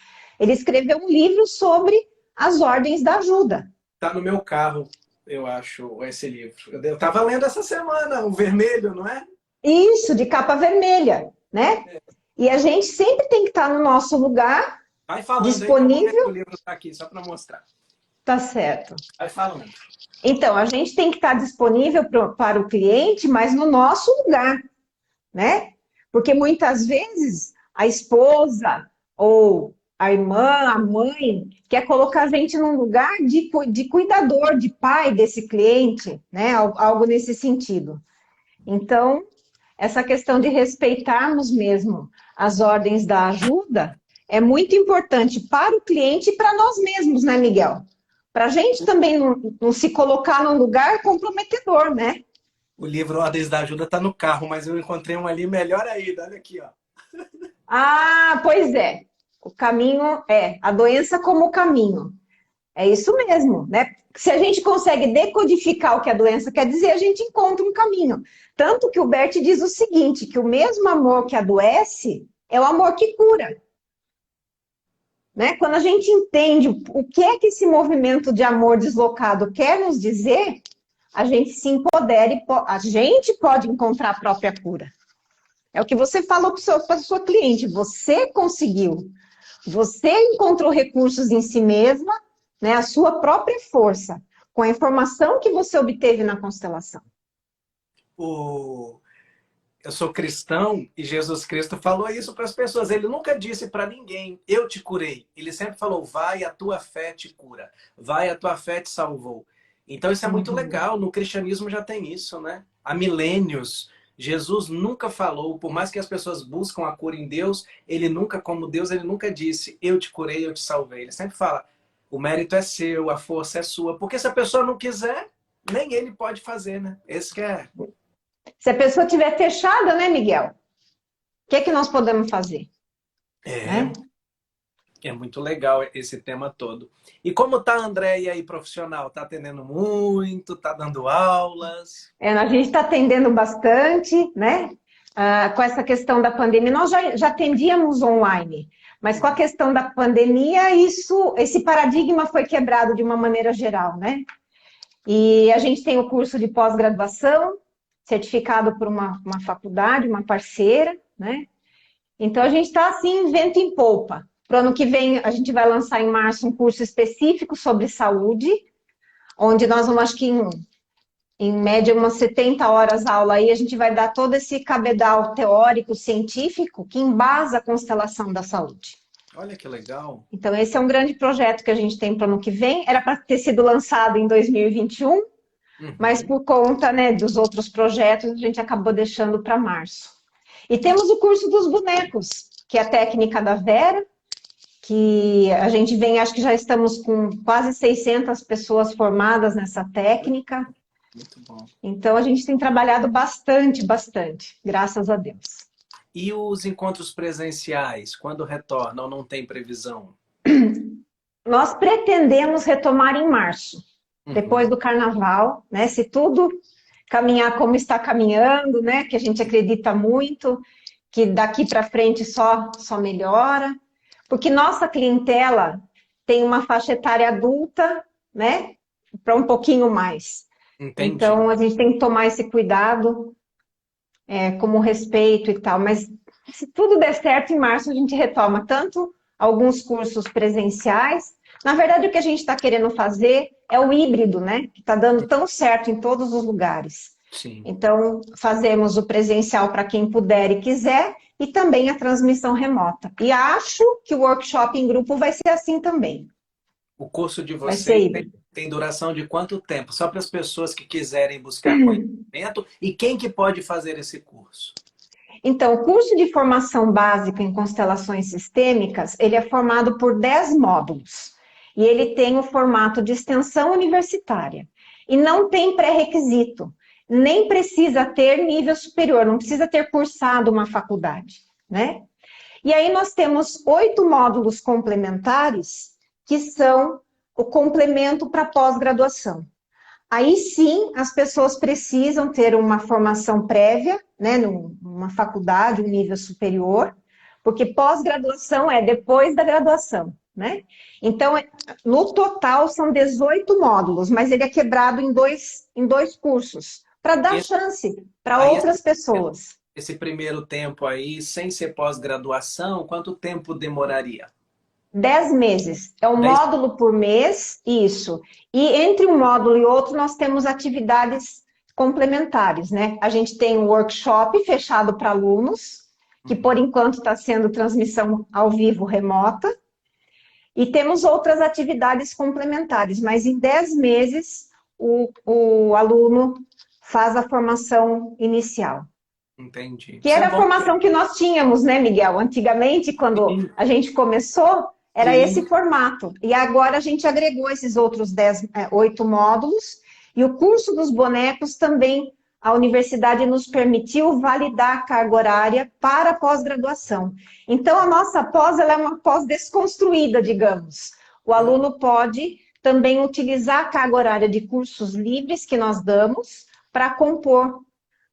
Ele escreveu um livro sobre as Ordens da Ajuda. Tá no meu carro, eu acho, esse livro. Eu estava lendo essa semana, o vermelho, não é? Isso, de capa vermelha, né? E a gente sempre tem que estar no nosso lugar, vai falando disponível. Aí, o livro está aqui, só para mostrar. Tá certo. Vai falando. Então, a gente tem que estar disponível para o cliente, mas no nosso lugar, né? Porque muitas vezes a esposa ou a irmã, a mãe, quer colocar a gente num lugar de cuidador, de pai desse cliente, né? Algo nesse sentido. Então, essa questão de respeitarmos mesmo as ordens da ajuda é muito importante para o cliente e para nós mesmos, né, Miguel? Para a gente também não se colocar num lugar comprometedor, né? O livro Ordens da Ajuda está no carro, mas eu encontrei um ali melhor ainda. Olha aqui, ó. Ah, pois é. O caminho a doença como caminho. É isso mesmo, né? Se a gente consegue decodificar o que a doença quer dizer, a gente encontra um caminho. Tanto que o Bert diz o seguinte, que o mesmo amor que adoece é o amor que cura. Né? Quando a gente entende o que é que esse movimento de amor deslocado quer nos dizer, a gente se empodera e a gente pode encontrar a própria cura. É o que você falou para a sua cliente, você conseguiu. Você encontrou recursos em si mesma, né, a sua própria força, com a informação que você obteve na constelação. Eu sou cristão e Jesus Cristo falou isso para as pessoas. Ele nunca disse para ninguém, eu te curei. Ele sempre falou, vai, a tua fé te cura. Vai, a tua fé te salvou. Então isso é muito legal. No cristianismo já tem isso, né? Há milênios. Jesus nunca falou, por mais que as pessoas buscam a cura em Deus, ele nunca, como Deus, ele nunca disse, eu te curei, eu te salvei. Ele sempre fala, o mérito é seu, a força é sua. Porque se a pessoa não quiser, nem ele pode fazer, né? Esse que é... Se a pessoa estiver fechada, né, Miguel? O que é que nós podemos fazer? É muito legal esse tema todo. E como tá a Andréia aí, profissional? Tá atendendo muito? Tá dando aulas? A gente está atendendo bastante, né? Com essa questão da pandemia. Nós já atendíamos online, mas com a questão da pandemia, esse paradigma foi quebrado de uma maneira geral, né? E a gente tem o curso de pós-graduação, certificado por uma faculdade, uma parceira, né? Então, a gente está, assim, vento em polpa. Para o ano que vem, a gente vai lançar em março um curso específico sobre saúde, onde nós vamos, acho que em média, umas 70 horas aula aí, a gente vai dar todo esse cabedal teórico, científico, que embasa a constelação da saúde. Olha que legal. Então, esse é um grande projeto que a gente tem para o ano que vem. Era para ter sido lançado em 2021, mas por conta, né, dos outros projetos, a gente acabou deixando para março. E temos o curso dos bonecos, que é a técnica da Vera, que a gente vem, acho que já estamos com quase 600 pessoas formadas nessa técnica. Muito bom. Então, a gente tem trabalhado bastante, bastante, graças a Deus. E os encontros presenciais, quando retornam, não tem previsão? Nós pretendemos retomar em março, depois do carnaval, né? Se tudo caminhar como está caminhando, né? Que a gente acredita muito, que daqui para frente só melhora, porque nossa clientela tem uma faixa etária adulta, né? Para um pouquinho mais. Entendi. Então, a gente tem que tomar esse cuidado, como respeito e tal, mas se tudo der certo, em março a gente retoma tanto alguns cursos presenciais. Na verdade, o que a gente está querendo fazer é o híbrido, né? Que está dando tão certo em todos os lugares. Sim. Então, fazemos o presencial para quem puder e quiser, e também a transmissão remota. E acho que o workshop em grupo vai ser assim também. O curso de Vai ser vocês híbrido. tem duração de quanto tempo? Só para as pessoas que quiserem buscar conhecimento. E quem que pode fazer esse curso? Então, o curso de formação básica em constelações sistêmicas, ele é formado por 10 módulos. E ele tem o formato de extensão universitária. E não tem pré-requisito. Nem precisa ter nível superior, não precisa ter cursado uma faculdade, né? E aí nós temos 8 módulos complementares, que são o complemento para pós-graduação. Aí sim, as pessoas precisam ter uma formação prévia, né, numa faculdade, um nível superior, porque pós-graduação é depois da graduação, né? Então, no total são 18 módulos, mas ele é quebrado em dois cursos, para dar chance para outras pessoas. Esse primeiro tempo aí, sem ser pós-graduação, quanto tempo demoraria? 10 meses. É um módulo por mês, isso. E entre um módulo e outro, nós temos atividades complementares, né? A gente tem um workshop fechado para alunos, que por enquanto está sendo transmissão ao vivo remota. E temos outras atividades complementares, mas em 10 meses o aluno faz a formação inicial. Entendi. Que era a formação que nós tínhamos, né, Miguel? Antigamente, quando a gente começou, era esse formato. E agora a gente agregou esses outros 8 módulos. E o curso dos bonecos também, a universidade nos permitiu validar a carga horária para a pós-graduação. Então, a nossa pós, ela é uma pós desconstruída, digamos. O aluno pode também utilizar a carga horária de cursos livres que nós damos para compor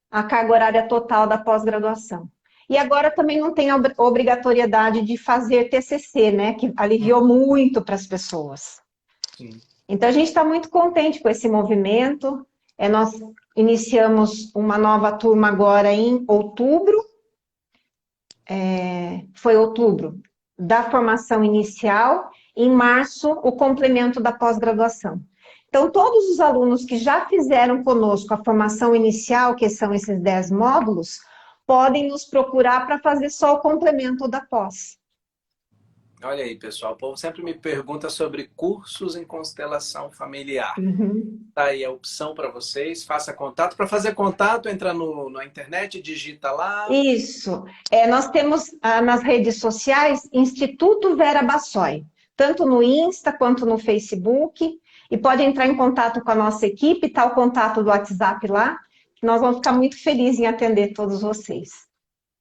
a carga horária total da pós-graduação. E agora também não tem a obrigatoriedade de fazer TCC, né? Que aliviou muito para as pessoas. Sim. Então, a gente está muito contente com esse movimento. Nós iniciamos uma nova turma agora em outubro. Foi outubro da formação inicial. Em março, o complemento da pós-graduação. Então, todos os alunos que já fizeram conosco a formação inicial, que são esses 10 módulos, podem nos procurar para fazer só o complemento da pós. Olha aí, pessoal, o povo sempre me pergunta sobre cursos em constelação familiar. Tá aí a opção para vocês, faça contato. Para fazer contato, entra na internet, digita lá. Isso. Nós temos nas redes sociais Instituto Vera Bassoi, tanto no Insta quanto no Facebook. E pode entrar em contato com a nossa equipe, tá o contato do WhatsApp lá, que nós vamos ficar muito felizes em atender todos vocês.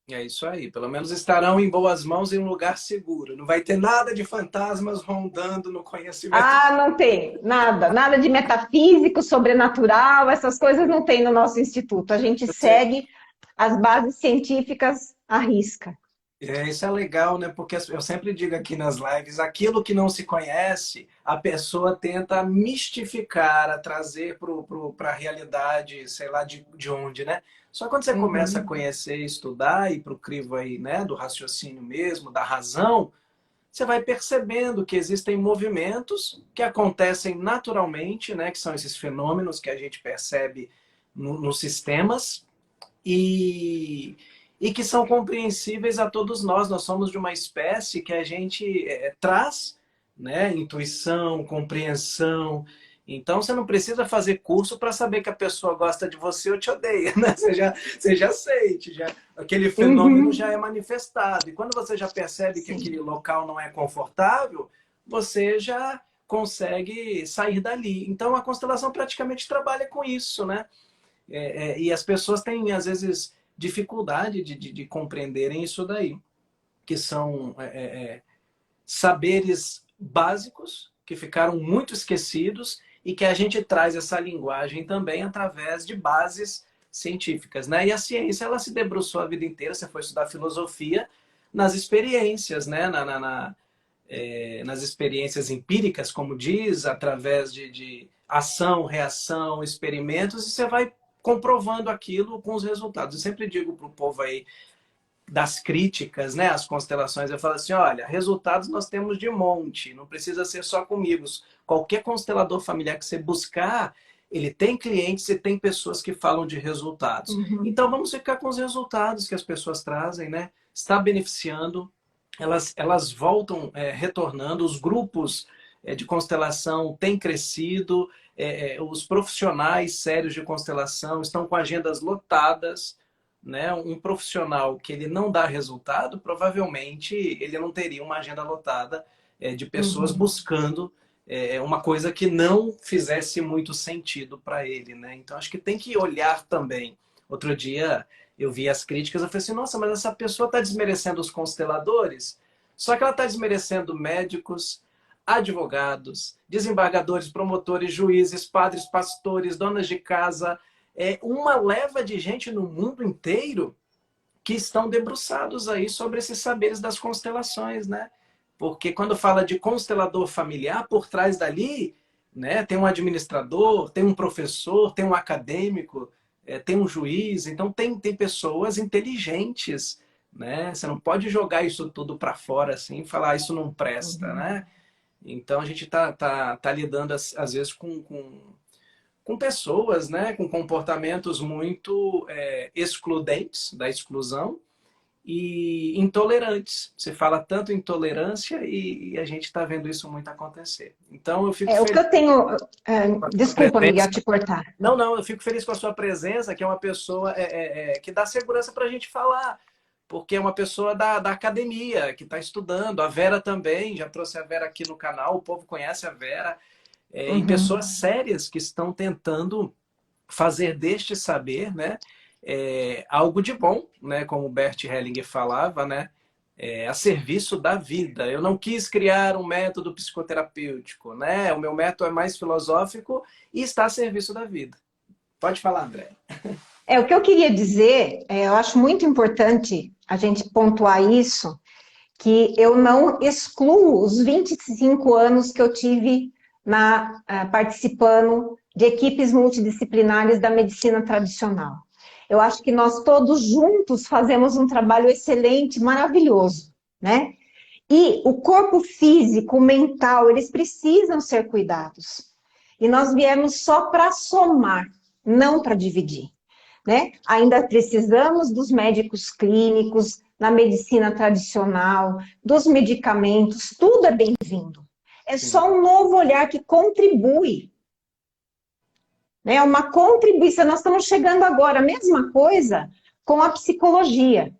É isso aí, pelo menos estarão em boas mãos em um lugar seguro. Não vai ter nada de fantasmas rondando no conhecimento. Ah, não tem, nada de metafísico, sobrenatural, essas coisas não tem no nosso instituto. A gente segue as bases científicas à risca. Isso é legal, né? Porque eu sempre digo aqui nas lives, aquilo que não se conhece, a pessoa tenta mistificar, a trazer para a realidade, sei lá de onde, né? Só quando você começa a Uhum. conhecer, estudar, e para o crivo aí, né, do raciocínio mesmo, da razão, você vai percebendo que existem movimentos que acontecem naturalmente, né, que são esses fenômenos que a gente percebe nos sistemas, e, e que são compreensíveis a todos nós. Nós somos de uma espécie que a gente traz, né, intuição, compreensão. Então você não precisa fazer curso para saber que a pessoa gosta de você ou te odeia, né? Você já sente, já, aquele fenômeno já é Uhum. manifestado. E quando você já percebe que aquele Sim. local não é confortável, você já consegue sair dali. Então a constelação praticamente trabalha com isso, né? E as pessoas têm, às vezes, dificuldade de compreenderem isso daí, que são saberes básicos que ficaram muito esquecidos e que a gente traz essa linguagem também através de bases científicas, né? E a ciência, ela se debruçou a vida inteira, você foi estudar filosofia, nas experiências, né? Nas experiências empíricas, como diz, através de ação, reação, experimentos, e você vai comprovando aquilo com os resultados. Eu sempre digo para o povo aí das críticas, né, as constelações, eu falo assim, olha, resultados nós temos de monte, não precisa ser só comigo. Qualquer constelador familiar que você buscar, ele tem clientes e tem pessoas que falam de resultados. Uhum. Então vamos ficar com os resultados que as pessoas trazem, né? Está beneficiando, elas voltam retornando, os grupos de constelação têm crescido, os profissionais sérios de constelação estão com agendas lotadas, né? Um profissional que ele não dá resultado, provavelmente ele não teria uma agenda lotada de pessoas Uhum. buscando uma coisa que não fizesse muito sentido para ele, né? Então acho que tem que olhar também. Outro dia eu vi as críticas, eu falei assim, nossa, mas essa pessoa está desmerecendo os consteladores, só que ela está desmerecendo médicos, advogados, desembargadores, promotores, juízes, padres, pastores, donas de casa, uma leva de gente no mundo inteiro que estão debruçados aí sobre esses saberes das constelações, né? Porque quando fala de constelador familiar, por trás dali, né, tem um administrador, tem um professor, tem um acadêmico, tem um juiz, então tem pessoas inteligentes, né? Você não pode jogar isso tudo para fora assim e falar, ah, isso não presta, Uhum. né? Então a gente tá lidando às vezes com pessoas, né, com comportamentos muito excludentes, da exclusão, e intolerantes. Você fala tanto intolerância e a gente está vendo isso muito acontecer. Então eu fico O que feliz eu tenho. com a sua Desculpa, presença. Miguel, te cortar. Não, não, eu fico feliz com a sua presença, que é uma pessoa que dá segurança para a gente falar, porque é uma pessoa da academia, que está estudando. A Vera também, já trouxe a Vera aqui no canal, o povo conhece a Vera, e pessoas Uhum. sérias que estão tentando fazer deste saber, né, algo de bom, né, como o Bert Hellinger falava, né, a serviço da vida. Eu não quis criar um método psicoterapêutico, né, o meu método é mais filosófico e está a serviço da vida. Pode falar, André. O que eu queria dizer, eu acho muito importante a gente pontuar isso, que eu não excluo os 25 anos que eu tive participando de equipes multidisciplinares da medicina tradicional. Eu acho que nós todos juntos fazemos um trabalho excelente, maravilhoso, né? E o corpo físico, o mental, eles precisam ser cuidados. E nós viemos só para somar, não para dividir, né? Ainda precisamos dos médicos clínicos, na medicina tradicional, dos medicamentos, tudo é bem-vindo. É Sim. só um novo olhar que contribui, né? Uma contribuição. Nós estamos chegando agora, a mesma coisa com a psicologia.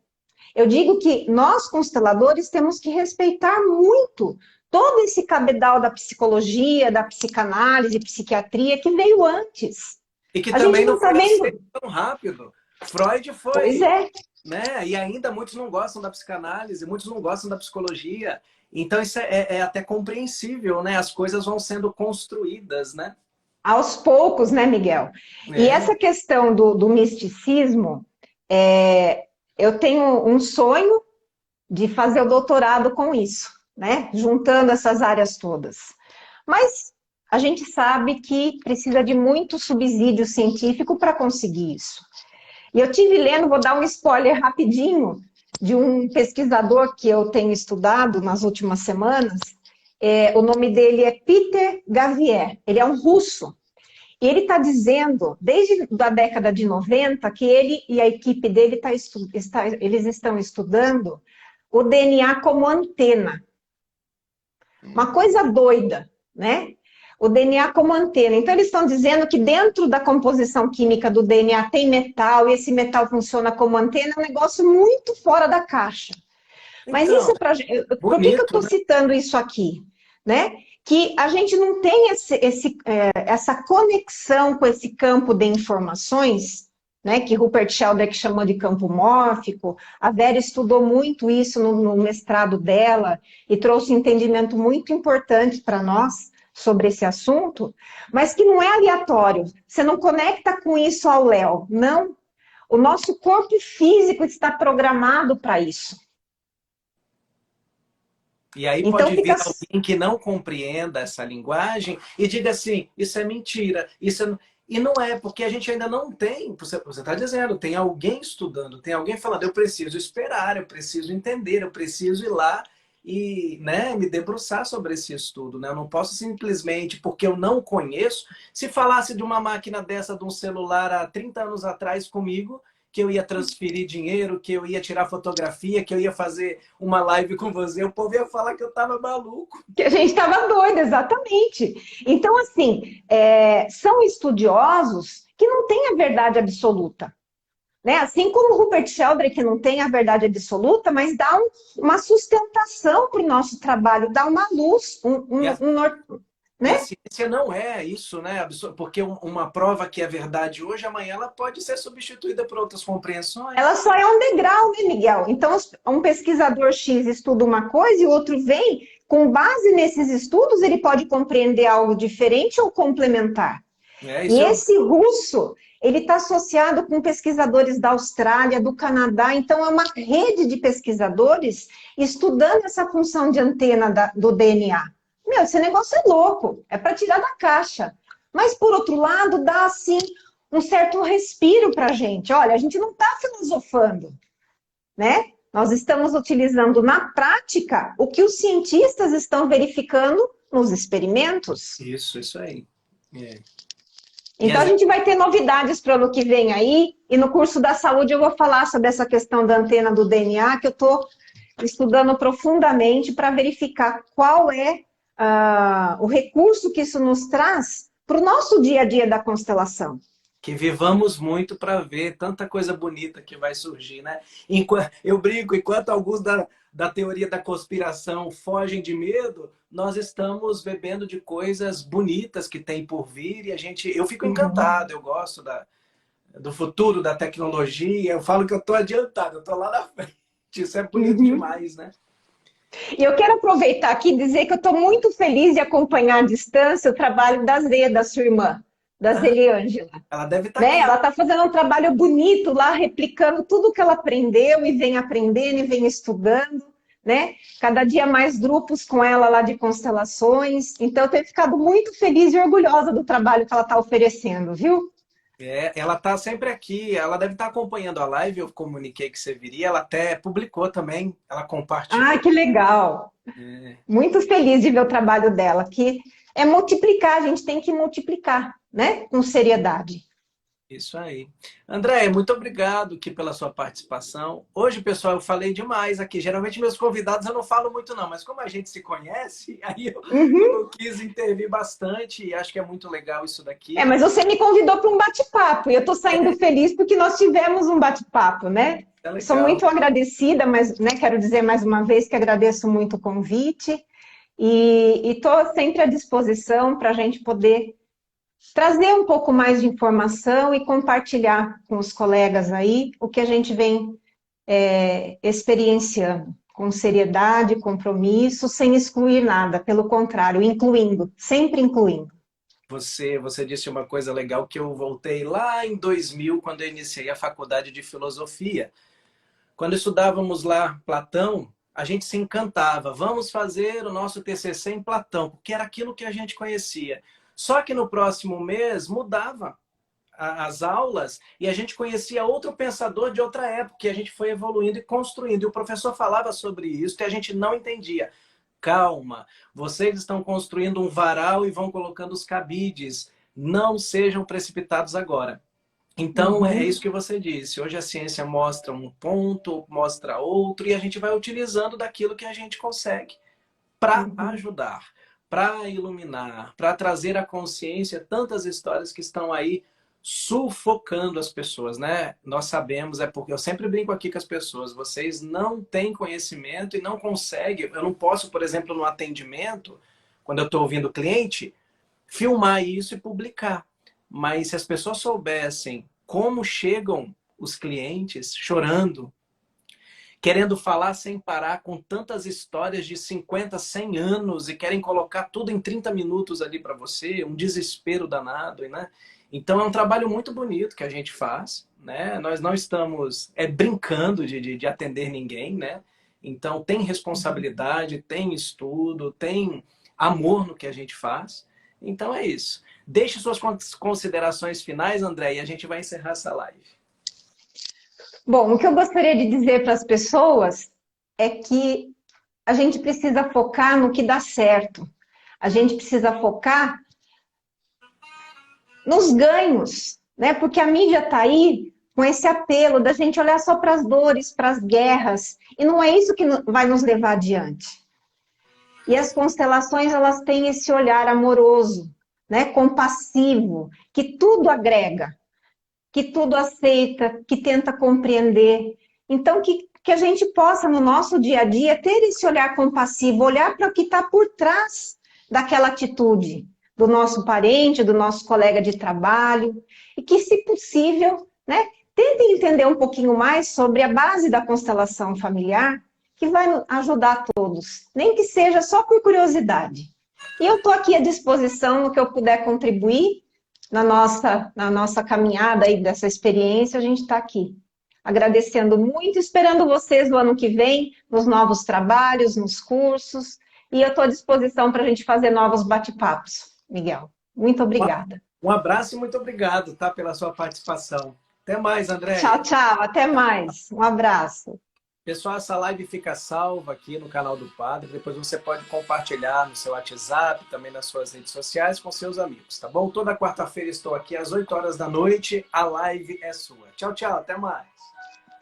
Eu digo que nós, consteladores, temos que respeitar muito todo esse cabedal da psicologia, da psicanálise, psiquiatria, que veio antes. E que A gente também não não está foi vendo. aceito tão rápido. Freud Pois foi, é. né? E ainda muitos não gostam da psicanálise, muitos não gostam da psicologia. Então isso é até compreensível, né? As coisas vão sendo construídas, né? Aos poucos, né, Miguel? E É, essa questão do misticismo, eu tenho um sonho de fazer o doutorado com isso, né? Juntando essas áreas todas. Mas a gente sabe que precisa de muito subsídio científico para conseguir isso. E eu tive lendo, vou dar um spoiler rapidinho, de um pesquisador que eu tenho estudado nas últimas semanas. O nome dele é Peter Gavier, ele é um russo. E ele está dizendo, desde a década de 90, que ele e a equipe dele eles estão estudando o DNA como antena. Uma coisa doida, né? O DNA como antena. Então, eles estão dizendo que dentro da composição química do DNA tem metal, e esse metal funciona como antena, é um negócio muito fora da caixa. Mas Então, isso, por que eu estou citando isso aqui? Né? Que a gente não tem essa conexão com esse campo de informações, né, que Rupert Sheldrake chamou de campo mórfico. A Vera estudou muito isso no mestrado dela e trouxe um entendimento muito importante para nós sobre esse assunto, mas que não é aleatório. Você não conecta com isso ao léu, não. O nosso corpo físico está programado para isso. E aí então, pode vir alguém que não compreenda essa linguagem e diga assim, isso é mentira, isso é... E não é, porque a gente ainda não tem, você está dizendo, tem alguém estudando, tem alguém falando, eu preciso esperar, eu preciso entender, eu preciso ir lá e, né, me debruçar sobre esse estudo. Né? Eu não posso simplesmente, porque eu não conheço, se falasse de uma máquina dessa, de um celular há 30 anos atrás comigo, que eu ia transferir dinheiro, que eu ia tirar fotografia, que eu ia fazer uma live com você, o povo ia falar que eu estava maluco. Que a gente estava doido, exatamente. Então, assim, são estudiosos que não têm a verdade absoluta. Né? Assim como o Rupert Sheldrake não tem a verdade absoluta, mas dá uma sustentação para o nosso trabalho, dá uma luz, né? A ciência não é isso, né? Porque uma prova que é verdade hoje, amanhã ela pode ser substituída por outras compreensões. Ela só é um degrau, né, Miguel? Então, um pesquisador X estuda uma coisa e o outro vem, com base nesses estudos, ele pode compreender algo diferente ou complementar. E esse russo, ele está associado com pesquisadores da Austrália, do Canadá, então é uma rede de pesquisadores estudando essa função de antena do DNA. Meu, esse negócio é louco, é para tirar da caixa. Mas, por outro lado, dá, assim, um certo respiro para a gente. Olha, a gente não está filosofando, né? Nós estamos utilizando na prática o que os cientistas estão verificando nos experimentos. Isso aí. Então, a gente vai ter novidades para o ano que vem aí, e no curso da saúde eu vou falar sobre essa questão da antena do DNA, que eu estou estudando profundamente para verificar qual é o recurso que isso nos traz para o nosso dia a dia da constelação. Que vivamos muito para ver tanta coisa bonita que vai surgir, né? Eu brinco, enquanto alguns da teoria da conspiração fogem de medo, nós estamos bebendo de coisas bonitas que tem por vir e eu fico encantado, eu gosto do futuro, da tecnologia, eu falo que eu estou adiantado, eu estou lá na frente, isso é bonito demais, né? E eu quero aproveitar aqui e dizer que eu estou muito feliz de acompanhar à distância o trabalho da Zê, da sua irmã, da Zeliângela. Ela deve estar né? Ela está fazendo um trabalho bonito lá, replicando tudo que ela aprendeu e vem aprendendo e vem estudando, né? Cada dia mais grupos com ela lá de constelações. Então, eu tenho ficado muito feliz e orgulhosa do trabalho que ela está oferecendo, viu? Ela está sempre aqui, ela deve estar acompanhando a live, eu comuniquei que você viria, ela até publicou também, ela compartilhou. Ah, que legal! Muito feliz de ver o trabalho dela, que é multiplicar, a gente tem que multiplicar, né? Com seriedade. Isso aí. André, muito obrigado aqui pela sua participação. Hoje, pessoal, eu falei demais aqui. Geralmente, meus convidados eu não falo muito não, mas como a gente se conhece, aí eu quis intervir bastante e acho que é muito legal isso daqui. Mas você me convidou para um bate-papo e eu estou saindo feliz porque nós tivemos um bate-papo, né? Sou muito agradecida, mas quero dizer mais uma vez que agradeço muito o convite e estou sempre à disposição para a gente poder trazer um pouco mais de informação e compartilhar com os colegas aí o que a gente vem experienciando, com seriedade, compromisso, sem excluir nada, pelo contrário, incluindo, sempre incluindo. Você disse uma coisa legal que eu voltei lá em 2000, quando eu iniciei a faculdade de filosofia. Quando estudávamos lá Platão, a gente se encantava. Vamos fazer o nosso TCC em Platão, porque era aquilo que a gente conhecia. Só que no próximo mês mudava as aulas e a gente conhecia outro pensador de outra época, que a gente foi evoluindo e construindo. E o professor falava sobre isso e a gente não entendia. Calma, vocês estão construindo um varal e vão colocando os cabides. Não sejam precipitados agora. Então, é isso que você disse. Hoje a ciência mostra um ponto, mostra outro, e a gente vai utilizando daquilo que a gente consegue para ajudar, para iluminar, para trazer à consciência tantas histórias que estão aí sufocando as pessoas, né? Nós sabemos, é porque eu sempre brinco aqui com as pessoas, vocês não têm conhecimento e não conseguem. Eu não posso, por exemplo, no atendimento, quando eu estou ouvindo o cliente, filmar isso e publicar. Mas se as pessoas soubessem como chegam os clientes chorando, querendo falar sem parar, com tantas histórias de 50, 100 anos e querem colocar tudo em 30 minutos ali para você, um desespero danado, né? Então é um trabalho muito bonito que a gente faz, né? Nós não estamos brincando de atender ninguém, né? Então tem responsabilidade, tem estudo, tem amor no que a gente faz. Então é isso. Deixe suas considerações finais, André, e a gente vai encerrar essa live. Bom, o que eu gostaria de dizer para as pessoas é que a gente precisa focar no que dá certo. A gente precisa focar nos ganhos, né? Porque a mídia está aí com esse apelo da gente olhar só para as dores, para as guerras, e não é isso que vai nos levar adiante. E as constelações, elas têm esse olhar amoroso, né? Compassivo, que tudo agrega, que tudo aceita, que tenta compreender. Então, que a gente possa, no nosso dia a dia, ter esse olhar compassivo, olhar para o que está por trás daquela atitude do nosso parente, do nosso colega de trabalho, e que, se possível, né, tentem entender um pouquinho mais sobre a base da constelação familiar, que vai ajudar todos, nem que seja só por curiosidade. E eu estou aqui à disposição no que eu puder contribuir na nossa caminhada aí dessa experiência, a gente está aqui. Agradecendo muito, esperando vocês no ano que vem, nos novos trabalhos, nos cursos, e eu estou à disposição para a gente fazer novos bate-papos, Miguel. Muito obrigada. Um abraço e muito obrigado, tá, pela sua participação. Até mais, André. Tchau, tchau. Até mais. Um abraço. Pessoal, essa live fica salva aqui no canal do Padre. Depois você pode compartilhar no seu WhatsApp, também nas suas redes sociais com seus amigos, tá bom? Toda quarta-feira estou aqui às 8 horas da noite. A live é sua. Tchau, tchau. Até mais.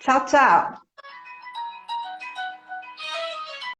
Tchau, tchau.